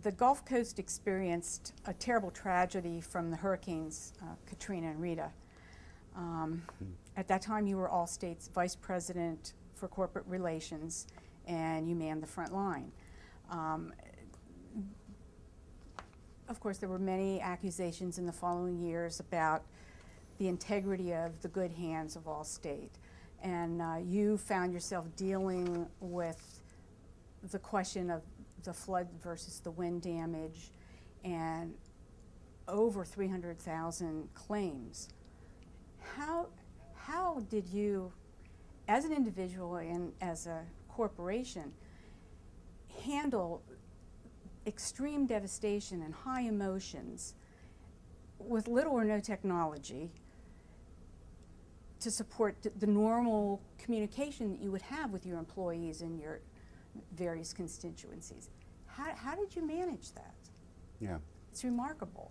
the Gulf Coast experienced a terrible tragedy from the hurricanes Katrina and Rita. At that time, you were Allstate's vice president for corporate relations, and you manned the front line. Of course, there were many accusations in the following years about the integrity of the good hands of Allstate. And you found yourself dealing with the question of the flood versus the wind damage and over 300,000 claims. How did you, as an individual and as a corporation, handle extreme devastation and high emotions with little or no technology to support the normal communication that you would have with your employees and your various constituencies? How did you manage that? Yeah. It's remarkable.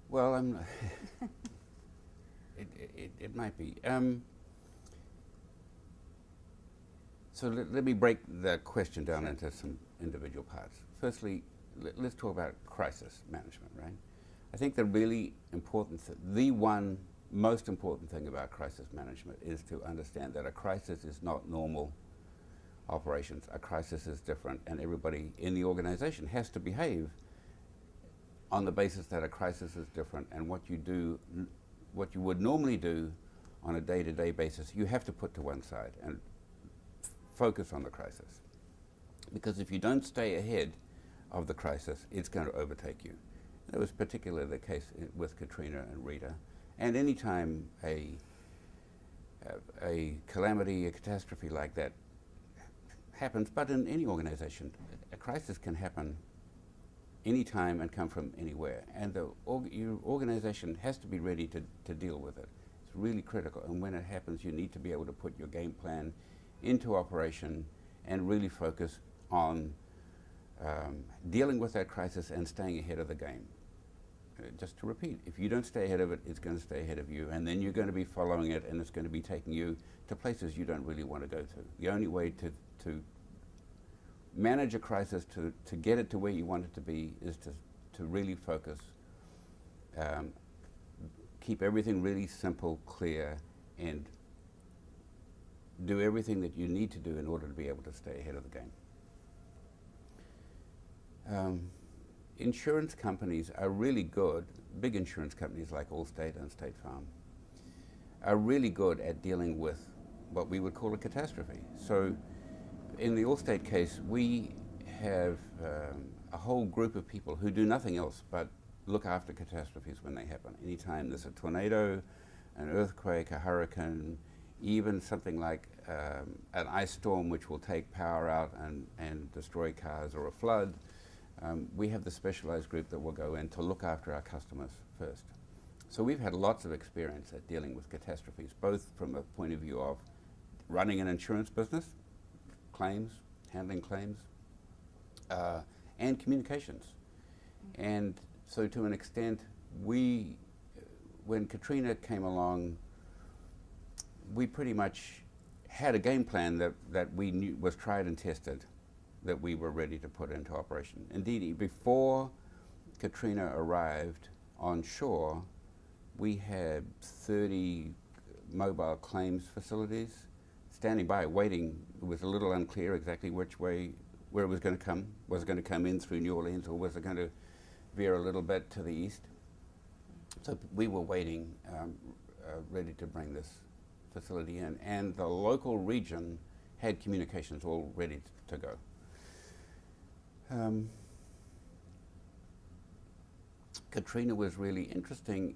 Well, it might be. So let me break the question down into some individual parts. Firstly, let's talk about crisis management, right? I think the really important, the one most important thing about crisis management is to understand that a crisis is not normal operations. A crisis is different, and everybody in the organization has to behave on the basis that a crisis is different, and what you do, what you would normally do on a day-to-day basis, you have to put to one side and focus on the crisis. Because if you don't stay ahead of the crisis, it's going to overtake you. That was particularly the case with Katrina and Rita. And any time a calamity, a catastrophe like that happens, but in any organization, a crisis can happen anytime and come from anywhere. And your organization has to be ready to deal with it. It's really critical. And when it happens, you need to be able to put your game plan into operation and really focus on dealing with that crisis and staying ahead of the game. Just to repeat, if you don't stay ahead of it, it's going to stay ahead of you, and then you're going to be following it, and it's going to be taking you to places you don't really want to go to. The only way to manage a crisis, to get it to where you want it to be, is to really focus, keep everything really simple, clear, and do everything that you need to do in order to be able to stay ahead of the game. Insurance companies are really good, big insurance companies like Allstate and State Farm, are really good at dealing with what we would call a catastrophe. So in the Allstate case, we have a whole group of people who do nothing else but look after catastrophes when they happen. Anytime there's a tornado, an earthquake, a hurricane, even something like an ice storm which will take power out and destroy cars, or a flood, we have the specialized group that will go in to look after our customers first. So we've had lots of experience at dealing with catastrophes, both from a point of view of running an insurance business, claims, handling claims, and communications. And so to an extent, when Katrina came along, we pretty much had a game plan that we knew was tried and tested, that we were ready to put into operation. Indeed, before Katrina arrived on shore, we had 30 mobile claims facilities standing by, waiting. It was a little unclear exactly where it was going to come. Was it going to come in through New Orleans, or was it going to veer a little bit to the east? So we were waiting, ready to bring this facility in, and the local region had communications all ready to go. Katrina was really interesting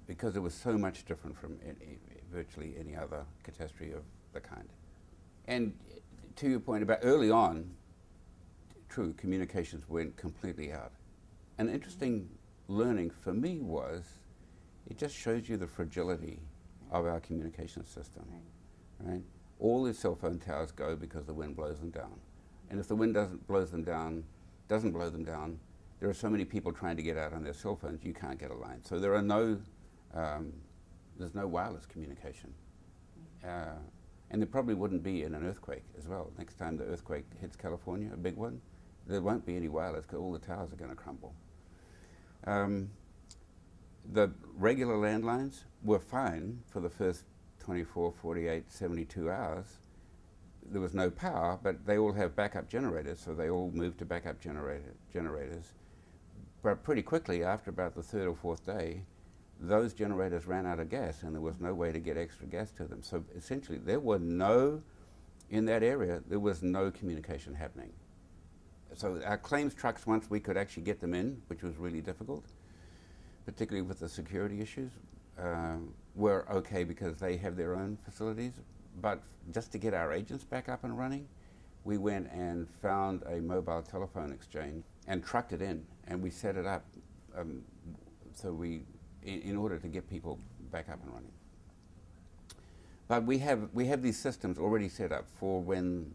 because it was so much different from virtually any other catastrophe of the kind. And to your point about early on, true, communications went completely out. An interesting learning for me was, it just shows you the fragility of our communication system, right? All the cell phone towers go because the wind blows them down. And if the wind doesn't blow them down, there are so many people trying to get out on their cell phones, you can't get a line. So there's no wireless communication. And there probably wouldn't be in an earthquake as well. Next time the earthquake hits California, a big one, there won't be any wireless because all the towers are going to crumble. The regular landlines were fine for the first 24, 48, 72 hours. There was no power, but they all have backup generators, so they all moved to backup generators. But pretty quickly, after about the third or fourth day, those generators ran out of gas, and there was no way to get extra gas to them. So essentially, in that area, there was no communication happening. So our claims trucks, once we could actually get them in, which was really difficult, particularly with the security issues, were okay because they have their own facilities. But just to get our agents back up and running, we went and found a mobile telephone exchange and trucked it in, and we set it up in order to get people back up and running. But we have these systems already set up for when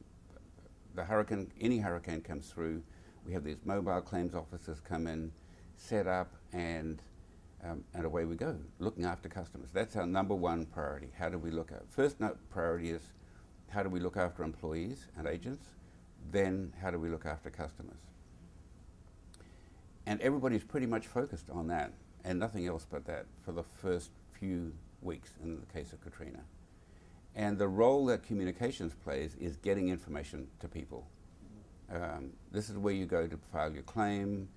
any hurricane comes through. We have these mobile claims officers come in, set up, and away we go, looking after customers. That's our number one priority. How do we first priority is how do we look after employees and agents, then how do we look after customers? And everybody's pretty much focused on that and nothing else but that for the first few weeks in the case of Katrina. And the role that communications plays is getting information to people. This is where you go to file your claim.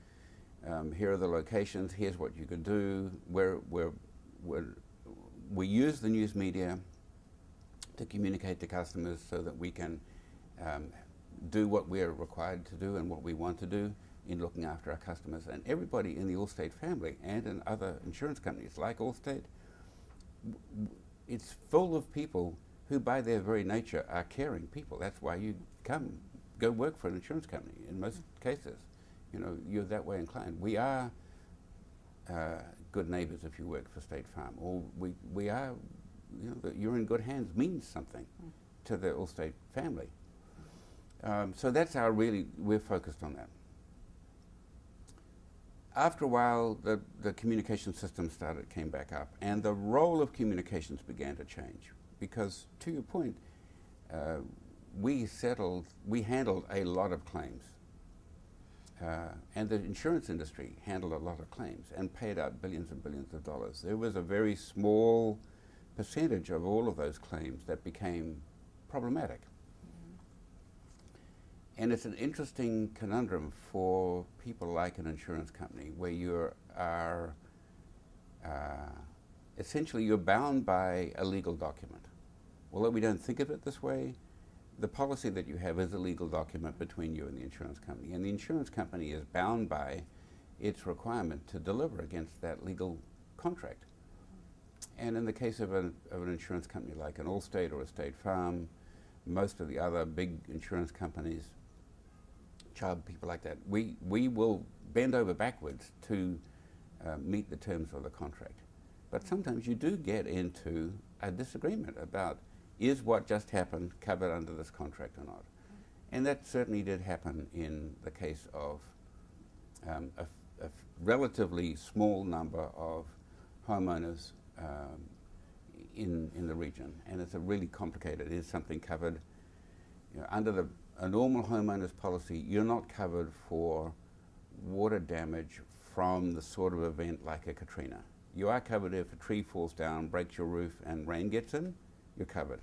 Here are the locations. Here's what you could do. We use the news media to communicate to customers so that we can do what we're required to do and what we want to do in looking after our customers. And everybody in the Allstate family and in other insurance companies like Allstate, it's full of people who by their very nature are caring people. That's why you go work for an insurance company in most cases. You know, you're that way inclined. We are good neighbors if you work for State Farm, or we are, you know, that you're in good hands means something to the Allstate family. So that's we're focused on that. After a while, the communication system came back up, and the role of communications began to change. Because, to your point, we handled a lot of claims. And the insurance industry handled a lot of claims and paid out billions and billions of dollars. There was a very small percentage of all of those claims that became problematic. And it's an interesting conundrum for people like an insurance company where essentially you're bound by a legal document. Although we don't think of it this way, the policy that you have is a legal document between you and the insurance company. And the insurance company is bound by its requirement to deliver against that legal contract. And in the case of an insurance company like an Allstate or a State Farm, most of the other big insurance companies, people like that, we will bend over backwards to meet the terms of the contract. But sometimes you do get into a disagreement about, is what just happened covered under this contract or not? And that certainly did happen in the case of a relatively small number of homeowners in the region. And it's a really complicated, it is something covered, you know, under a normal homeowner's policy, you're not covered for water damage from the sort of event like a Katrina. You are covered if a tree falls down, breaks your roof, and rain gets in, you're covered.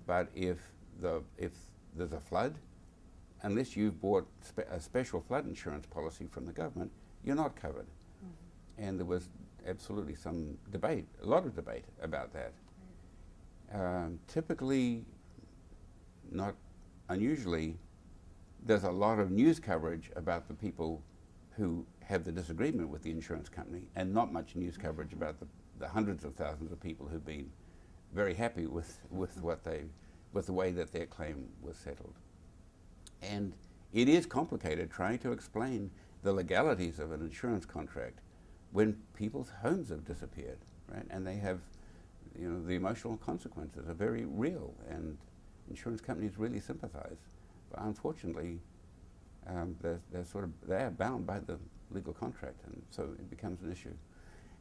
But if there's a flood, unless you've bought a special flood insurance policy from the government, you're not covered. Mm-hmm. And there was absolutely some debate, a lot of debate about that. Typically, not unusually, there's a lot of news coverage about the people who have the disagreement with the insurance company, and not much news coverage about the hundreds of thousands of people who've been very happy with the way that their claim was settled. And it is complicated trying to explain the legalities of an insurance contract when people's homes have disappeared, right? And they have, you know, the emotional consequences are very real, and insurance companies really sympathize. But unfortunately, they are bound by the legal contract, and so it becomes an issue.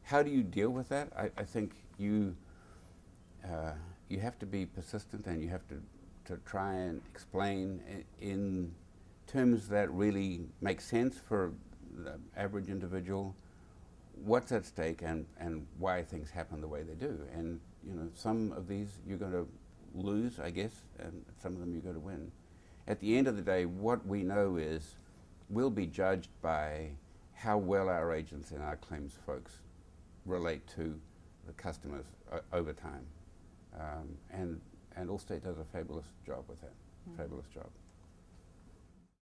How do you deal with that? I think you have to be persistent, and you have to try and explain in terms that really make sense for the average individual, what's at stake and why things happen the way they do. And you know, some of these you're going to lose, I guess, and some of them you're going to win. At the end of the day, what we know is we'll be judged by how well our agents and our claims folks relate to the customers over time. And Allstate does a fabulous job with that, fabulous job.